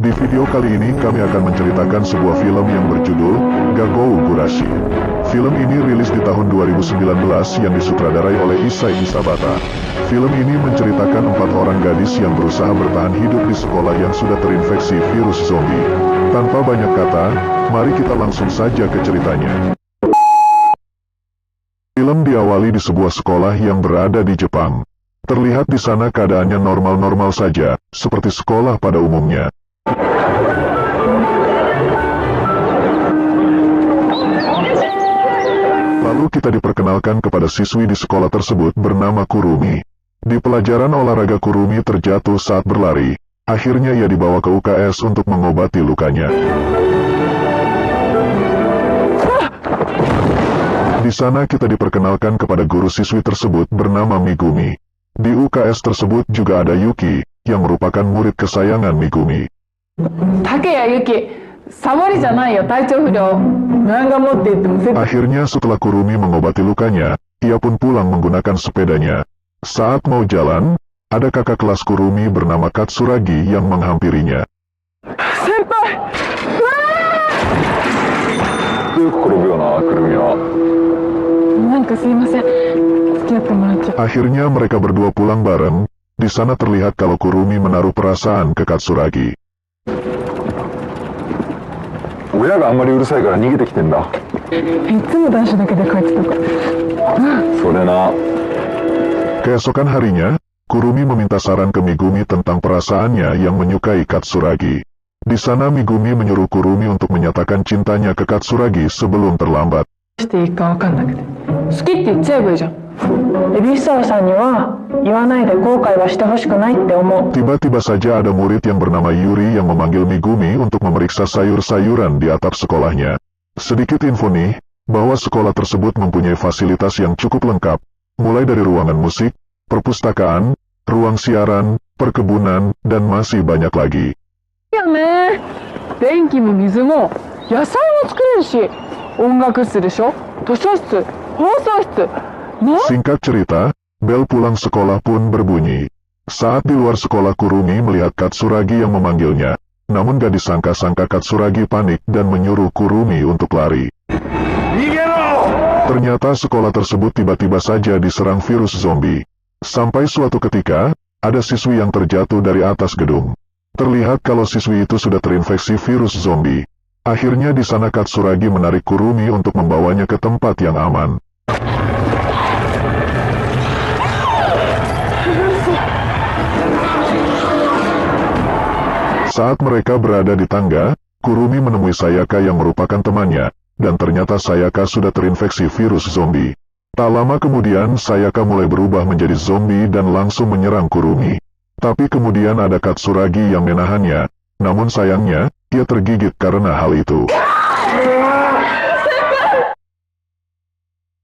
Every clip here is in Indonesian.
Di video kali ini kami akan menceritakan sebuah film yang berjudul Gagou Gurashi. Film ini rilis di tahun 2019 yang disutradarai oleh Issei Isabata. Film ini menceritakan 4 orang gadis yang berusaha bertahan hidup di sekolah yang sudah terinfeksi virus zombie. Tanpa banyak kata, mari kita langsung saja ke ceritanya. Film diawali di sebuah sekolah yang berada di Jepang. Terlihat di sana keadaannya normal-normal saja, seperti sekolah pada umumnya. Lalu kita diperkenalkan kepada siswi di sekolah tersebut bernama Kurumi. Di pelajaran olahraga Kurumi terjatuh saat berlari. Akhirnya ia dibawa ke UKS untuk mengobati lukanya. Di sana kita diperkenalkan kepada guru siswi tersebut bernama Megumi. Di UKS tersebut juga ada Yuki, yang merupakan murid kesayangan Megumi. Takeya Yuki, sabari janai yo, taichou furou. Nan ga motte itte mo Akhirnya setelah Kurumi mengobati lukanya, ia pun pulang menggunakan sepedanya. Saat mau jalan, ada kakak kelas Kurumi bernama Katsuragi yang menghampirinya. Senpai! Akhirnya mereka berdua pulang bareng. Di sana terlihat kalau Kurumi menaruh perasaan ke Katsuragi. Keesokan harinya, Kurumi meminta saran ke Megumi tentang perasaannya yang menyukai Katsuragi. Di sana Megumi menyuruh Kurumi untuk menyatakan cintanya ke Katsuragi sebelum terlambat. Tiba-tiba saja ada murid yang bernama Yuri yang memanggil Megumi untuk memeriksa sayur-sayuran di atap sekolahnya. Sedikit info nih, bahwa sekolah tersebut mempunyai fasilitas yang cukup lengkap, mulai dari ruangan musik, perpustakaan, ruang siaran, perkebunan, dan masih banyak lagi. Singkat cerita, bel pulang sekolah pun berbunyi. Saat di luar sekolah Kurumi melihat Katsuragi yang memanggilnya, namun gak disangka-sangka Katsuragi panik dan menyuruh Kurumi untuk lari. Ternyata sekolah tersebut tiba-tiba saja diserang virus zombie. Sampai suatu ketika, ada siswi yang terjatuh dari atas gedung. Terlihat kalau siswi itu sudah terinfeksi virus zombie. Akhirnya di sana Katsuragi menarik Kurumi untuk membawanya ke tempat yang aman. Saat mereka berada di tangga, Kurumi menemui Sayaka yang merupakan temannya, dan ternyata Sayaka sudah terinfeksi virus zombie. Tak lama kemudian Sayaka mulai berubah menjadi zombie dan langsung menyerang Kurumi. Tapi kemudian ada Katsuragi yang menahannya, namun sayangnya, ia tergigit karena hal itu.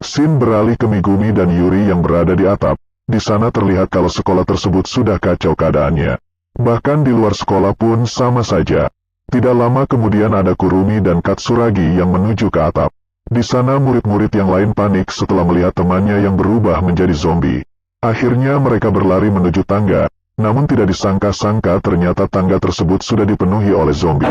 Scene beralih ke Megumi dan Yuri yang berada di atap. Di sana terlihat kalau sekolah tersebut sudah kacau keadaannya. Bahkan di luar sekolah pun sama saja. Tidak lama kemudian ada Kurumi dan Katsuragi yang menuju ke atap. Di sana murid-murid yang lain panik setelah melihat temannya yang berubah menjadi zombie. Akhirnya mereka berlari menuju tangga, namun tidak disangka-sangka ternyata tangga tersebut sudah dipenuhi oleh zombie.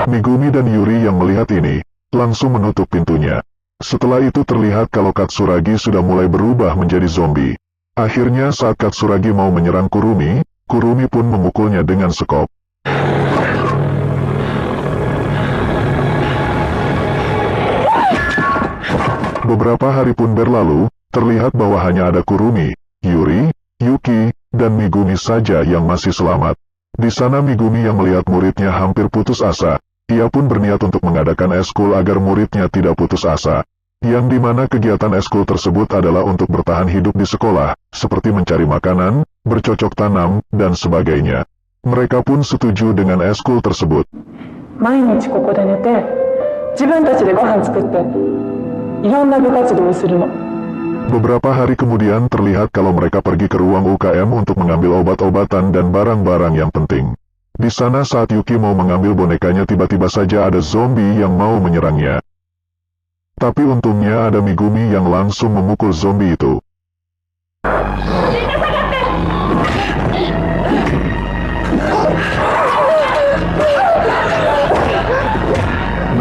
Megumi dan Yuri yang melihat ini, langsung menutup pintunya. Setelah itu terlihat kalau Katsuragi sudah mulai berubah menjadi zombie. Akhirnya saat Katsuragi mau menyerang Kurumi, Kurumi pun memukulnya dengan sekop. Beberapa hari pun berlalu, terlihat bahwa hanya ada Kurumi, Yuri, Yuki, dan Megumi saja yang masih selamat. Di sana Megumi yang melihat muridnya hampir putus asa. Ia pun berniat untuk mengadakan eskul agar muridnya tidak putus asa. Yang dimana kegiatan eskul tersebut adalah untuk bertahan hidup di sekolah, seperti mencari makanan, bercocok tanam, dan sebagainya. Mereka pun setuju dengan eskul tersebut. Beberapa hari kemudian terlihat kalau mereka pergi ke ruang UKM untuk mengambil obat-obatan dan barang-barang yang penting. Di sana saat Yuki mau mengambil bonekanya tiba-tiba saja ada zombie yang mau menyerangnya. Tapi untungnya ada Megumi yang langsung memukul zombie itu.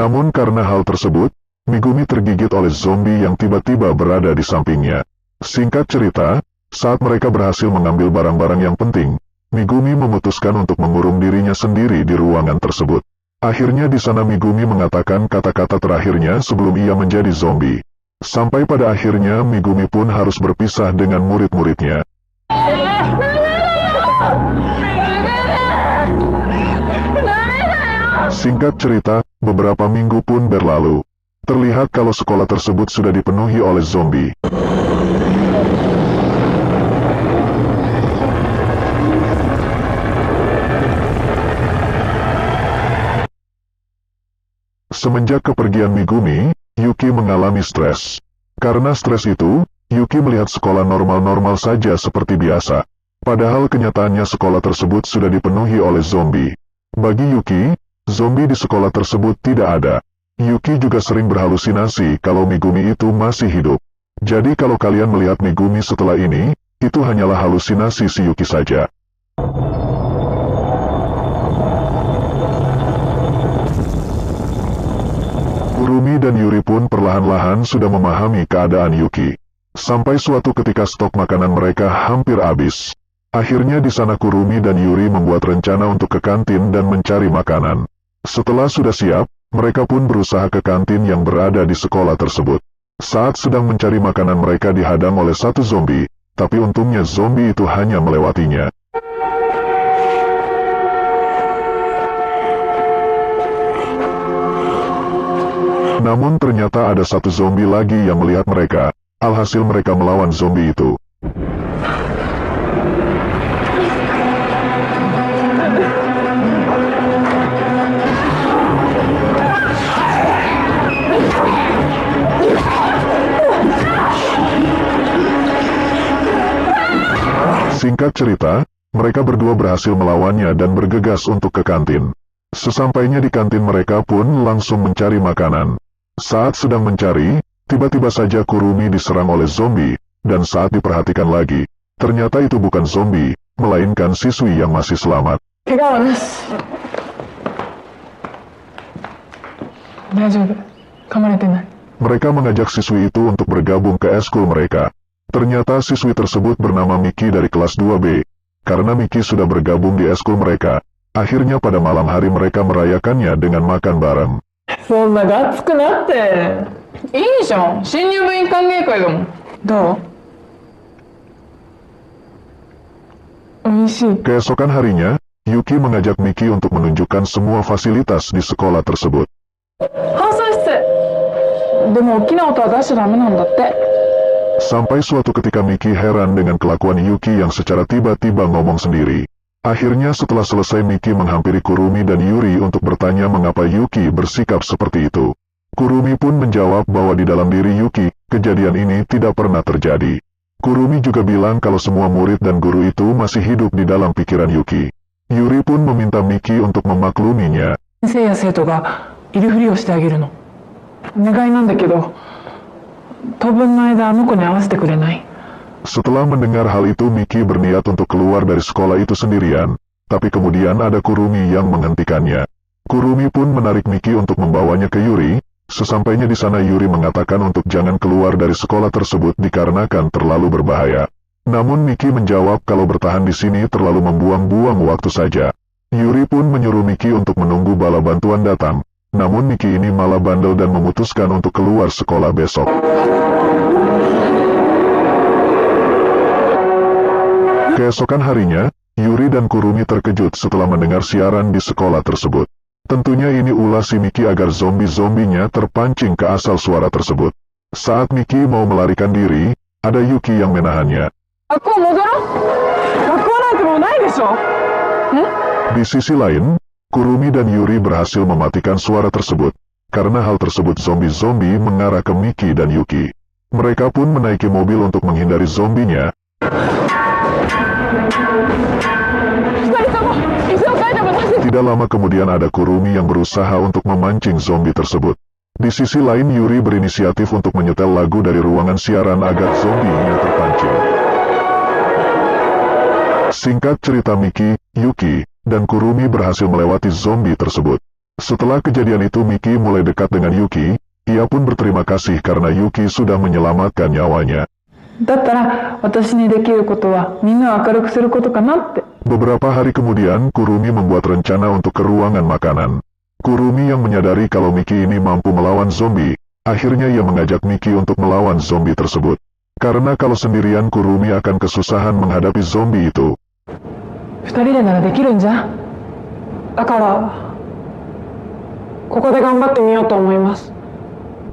Namun karena hal tersebut, Megumi tergigit oleh zombie yang tiba-tiba berada di sampingnya. Singkat cerita, saat mereka berhasil mengambil barang-barang yang penting, Megumi memutuskan untuk mengurung dirinya sendiri di ruangan tersebut. Akhirnya di sana Megumi mengatakan kata-kata terakhirnya sebelum ia menjadi zombie. Sampai pada akhirnya Megumi pun harus berpisah dengan murid-muridnya. Singkat cerita, beberapa minggu pun berlalu. Terlihat kalau sekolah tersebut sudah dipenuhi oleh zombie. Semenjak kepergian Megumi, Yuki mengalami stres. Karena stres itu, Yuki melihat sekolah normal-normal saja seperti biasa. Padahal kenyataannya sekolah tersebut sudah dipenuhi oleh zombie. Bagi Yuki, zombie di sekolah tersebut tidak ada. Yuki juga sering berhalusinasi kalau Megumi itu masih hidup. Jadi kalau kalian melihat Megumi setelah ini, itu hanyalah halusinasi si Yuki saja. Kurumi dan Yuri pun perlahan-lahan sudah memahami keadaan Yuki. Sampai suatu ketika stok makanan mereka hampir habis. Akhirnya di sana Kurumi dan Yuri membuat rencana untuk ke kantin dan mencari makanan. Setelah sudah siap, mereka pun berusaha ke kantin yang berada di sekolah tersebut. Saat sedang mencari makanan mereka dihadang oleh satu zombie, tapi untungnya zombie itu hanya melewatinya. Namun ternyata ada satu zombie lagi yang melihat mereka, alhasil mereka melawan zombie itu. Singkat cerita, mereka berdua berhasil melawannya dan bergegas untuk ke kantin. Sesampainya di kantin mereka pun langsung mencari makanan. Saat sedang mencari, tiba-tiba saja Kurumi diserang oleh zombie, dan saat diperhatikan lagi, ternyata itu bukan zombie, melainkan siswi yang masih selamat. Mereka mengajak siswi itu untuk bergabung ke eskul mereka. Ternyata siswi tersebut bernama Miki dari kelas 2B. Karena Miki sudah bergabung di eskul mereka, akhirnya pada malam hari mereka merayakannya dengan makan bareng. Keesokan harinya, Yuki mengajak Miki untuk menunjukkan semua fasilitas di sekolah tersebut. Sampai suatu ketika Miki heran dengan kelakuan Yuki yang secara tiba-tiba ngomong sendiri. Akhirnya setelah selesai Miki menghampiri Kurumi dan Yuri untuk bertanya mengapa Yuki bersikap seperti itu. Kurumi pun menjawab bahwa di dalam diri Yuki, kejadian ini tidak pernah terjadi. Kurumi juga bilang kalau semua murid dan guru itu masih hidup di dalam pikiran Yuki. Yuri pun meminta Miki untuk memakluminya. Setelah mendengar hal itu Miki berniat untuk keluar dari sekolah itu sendirian, tapi kemudian ada Kurumi yang menghentikannya. Kurumi pun menarik Miki untuk membawanya ke Yuri. Sesampainya di sana Yuri mengatakan untuk jangan keluar dari sekolah tersebut dikarenakan terlalu berbahaya. Namun Miki menjawab kalau bertahan di sini terlalu membuang-buang waktu saja. Yuri pun menyuruh Miki untuk menunggu bala bantuan datang. Namun Miki ini malah bandel dan memutuskan untuk keluar sekolah besok. Keesokan harinya, Yuri dan Kurumi terkejut setelah mendengar siaran di sekolah tersebut. Tentunya ini ulah si Miki agar zombie-zombinya terpancing ke asal suara tersebut. Saat Miki mau melarikan diri, ada Yuki yang menahannya. Di sisi lain, Kurumi dan Yuri berhasil mematikan suara tersebut. Karena hal tersebut zombie-zombie mengarah ke Miki dan Yuki. Mereka pun menaiki mobil untuk menghindari zombinya. Tidak lama kemudian ada Kurumi yang berusaha untuk memancing zombie tersebut. Di sisi lain Yuri berinisiatif untuk menyetel lagu dari ruangan siaran agar zombinya terpancing. Singkat cerita Miki, Yuki, dan Kurumi berhasil melewati zombie tersebut. Setelah kejadian itu Miki mulai dekat dengan Yuki, ia pun berterima kasih karena Yuki sudah menyelamatkan nyawanya. だったら私にできることはみんなを明るくすることかなって。 Beberapa hari kemudian, Kurumi membuat rencana untuk ke ruangan makanan. Kurumi yang menyadari kalau Miki ini mampu melawan zombie, akhirnya ia mengajak Miki untuk melawan zombie tersebut. Karena kalau sendirian Kurumi akan kesusahan menghadapi zombie itu. 二人でならできるんじゃ。だからここで頑張ってみようと思います。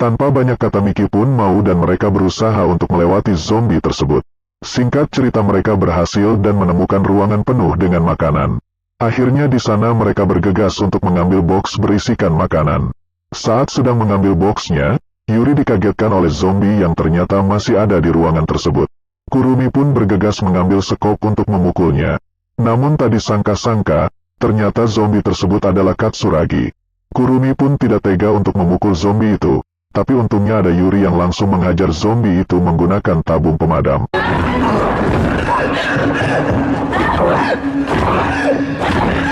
Tanpa banyak kata Miki pun mau dan mereka berusaha untuk melewati zombie tersebut. Singkat cerita mereka berhasil dan menemukan ruangan penuh dengan makanan. Akhirnya di sana mereka bergegas untuk mengambil box berisikan makanan. Saat sedang mengambil boxnya, Yuri dikagetkan oleh zombie yang ternyata masih ada di ruangan tersebut. Kurumi pun bergegas mengambil sekop untuk memukulnya. Namun tak disangka-sangka, ternyata zombie tersebut adalah Katsuragi. Kurumi pun tidak tega untuk memukul zombie itu. Tapi untungnya ada Yuri yang langsung menghajar zombie itu menggunakan tabung pemadam.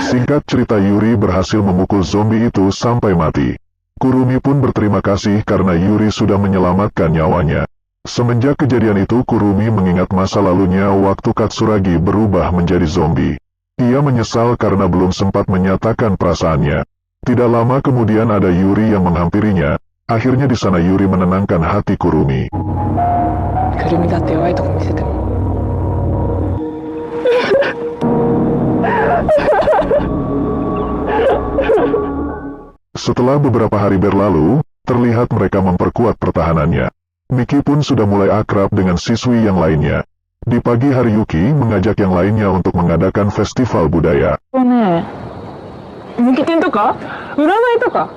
Singkat cerita Yuri berhasil memukul zombie itu sampai mati. Kurumi pun berterima kasih karena Yuri sudah menyelamatkan nyawanya. Semenjak kejadian itu Kurumi mengingat masa lalunya waktu Katsuragi berubah menjadi zombie. Ia menyesal karena belum sempat menyatakan perasaannya. Tidak lama kemudian ada Yuri yang menghampirinya. Akhirnya di sana Yuri menenangkan hati Kurumi. Kurumi だって弱いとこ見せても。Setelah beberapa hari berlalu, terlihat mereka memperkuat pertahanannya. Miki pun sudah mulai akrab dengan siswi yang lainnya. Di pagi hari Yuki mengajak yang lainnya untuk mengadakan festival budaya. Mungkin itu kah? Uranai itu kah?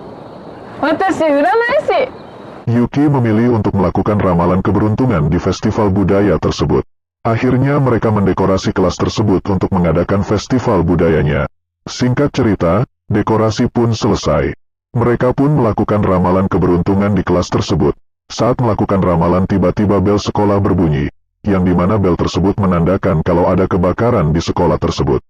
Yuki memilih untuk melakukan ramalan keberuntungan di festival budaya tersebut. Akhirnya mereka mendekorasi kelas tersebut untuk mengadakan festival budayanya. Singkat cerita, dekorasi pun selesai. Mereka pun melakukan ramalan keberuntungan di kelas tersebut. Saat melakukan ramalan tiba-tiba bel sekolah berbunyi, yang dimana bel tersebut menandakan kalau ada kebakaran di sekolah tersebut.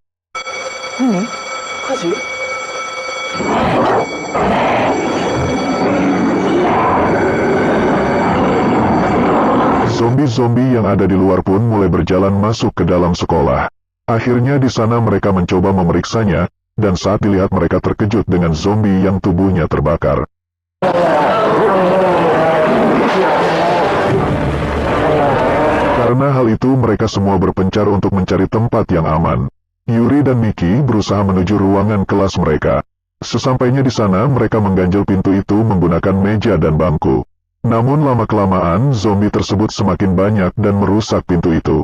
Zombie-zombie yang ada di luar pun mulai berjalan masuk ke dalam sekolah. Akhirnya di sana mereka mencoba memeriksanya, dan saat dilihat mereka terkejut dengan zombie yang tubuhnya terbakar. Karena hal itu mereka semua berpencar untuk mencari tempat yang aman. Yuri dan Miki berusaha menuju ruangan kelas mereka. Sesampainya di sana mereka mengganjal pintu itu menggunakan meja dan bangku. Namun lama-kelamaan zombie tersebut semakin banyak dan merusak pintu itu.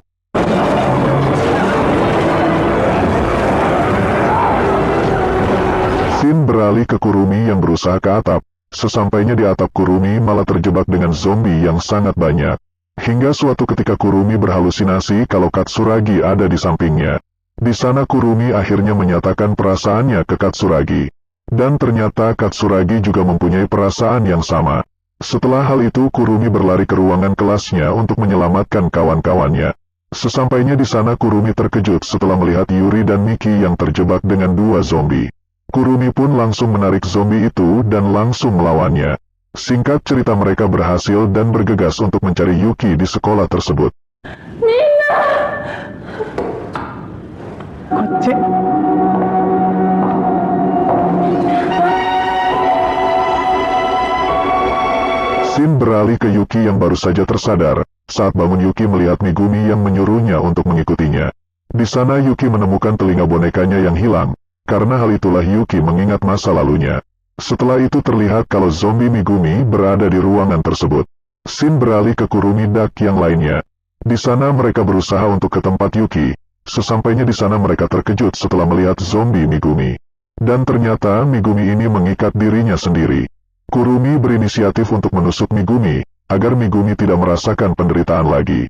Scene beralih ke Kurumi yang berusaha ke atap. Sesampainya di atap Kurumi malah terjebak dengan zombie yang sangat banyak. Hingga suatu ketika Kurumi berhalusinasi kalau Katsuragi ada di sampingnya. Di sana Kurumi akhirnya menyatakan perasaannya ke Katsuragi. Dan ternyata Katsuragi juga mempunyai perasaan yang sama. Setelah hal itu Kurumi berlari ke ruangan kelasnya untuk menyelamatkan kawan-kawannya. Sesampainya di sana Kurumi terkejut setelah melihat Yuri dan Miki yang terjebak dengan dua zombie. Kurumi pun langsung menarik zombie itu dan langsung melawannya. Singkat cerita mereka berhasil dan bergegas untuk mencari Yuki di sekolah tersebut. Scene beralih ke Yuki yang baru saja tersadar. Saat bangun Yuki melihat Megumi yang menyuruhnya untuk mengikutinya. Di sana Yuki menemukan telinga bonekanya yang hilang. Karena hal itulah Yuki mengingat masa lalunya. Setelah itu terlihat kalau zombie Megumi berada di ruangan tersebut. Scene beralih ke Kurumi Dak yang lainnya. Di sana mereka berusaha untuk ke tempat Yuki. Sesampainya di sana mereka terkejut setelah melihat zombie Megumi. Dan ternyata Megumi ini mengikat dirinya sendiri. Kurumi berinisiatif untuk menusuk Megumi, agar Megumi tidak merasakan penderitaan lagi.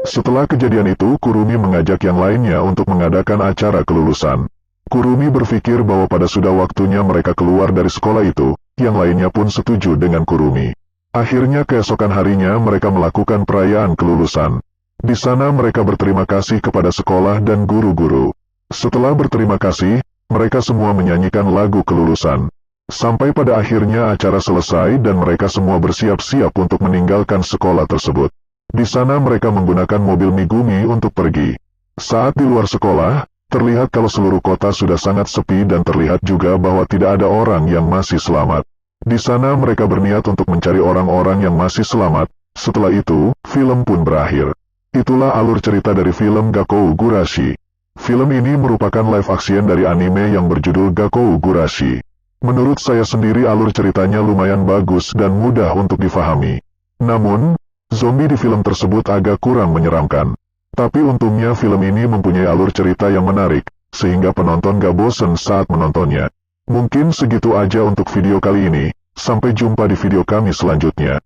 Setelah kejadian itu, Kurumi mengajak yang lainnya untuk mengadakan acara kelulusan. Kurumi berpikir bahwa pada sudah waktunya mereka keluar dari sekolah itu, yang lainnya pun setuju dengan Kurumi. Akhirnya keesokan harinya mereka melakukan perayaan kelulusan. Di sana mereka berterima kasih kepada sekolah dan guru-guru. Setelah berterima kasih, mereka semua menyanyikan lagu kelulusan. Sampai pada akhirnya acara selesai dan mereka semua bersiap-siap untuk meninggalkan sekolah tersebut. Di sana mereka menggunakan mobil Megumi untuk pergi. Saat di luar sekolah, terlihat kalau seluruh kota sudah sangat sepi dan terlihat juga bahwa tidak ada orang yang masih selamat. Di sana mereka berniat untuk mencari orang-orang yang masih selamat. Setelah itu, film pun berakhir. Itulah alur cerita dari film Gakou Gurashi. Film ini merupakan live action dari anime yang berjudul Gakou Gurashi. Menurut saya sendiri alur ceritanya lumayan bagus dan mudah untuk difahami. Namun, zombie di film tersebut agak kurang menyeramkan. Tapi untungnya film ini mempunyai alur cerita yang menarik, sehingga penonton gak bosen saat menontonnya. Mungkin segitu aja untuk video kali ini. Sampai jumpa di video kami selanjutnya.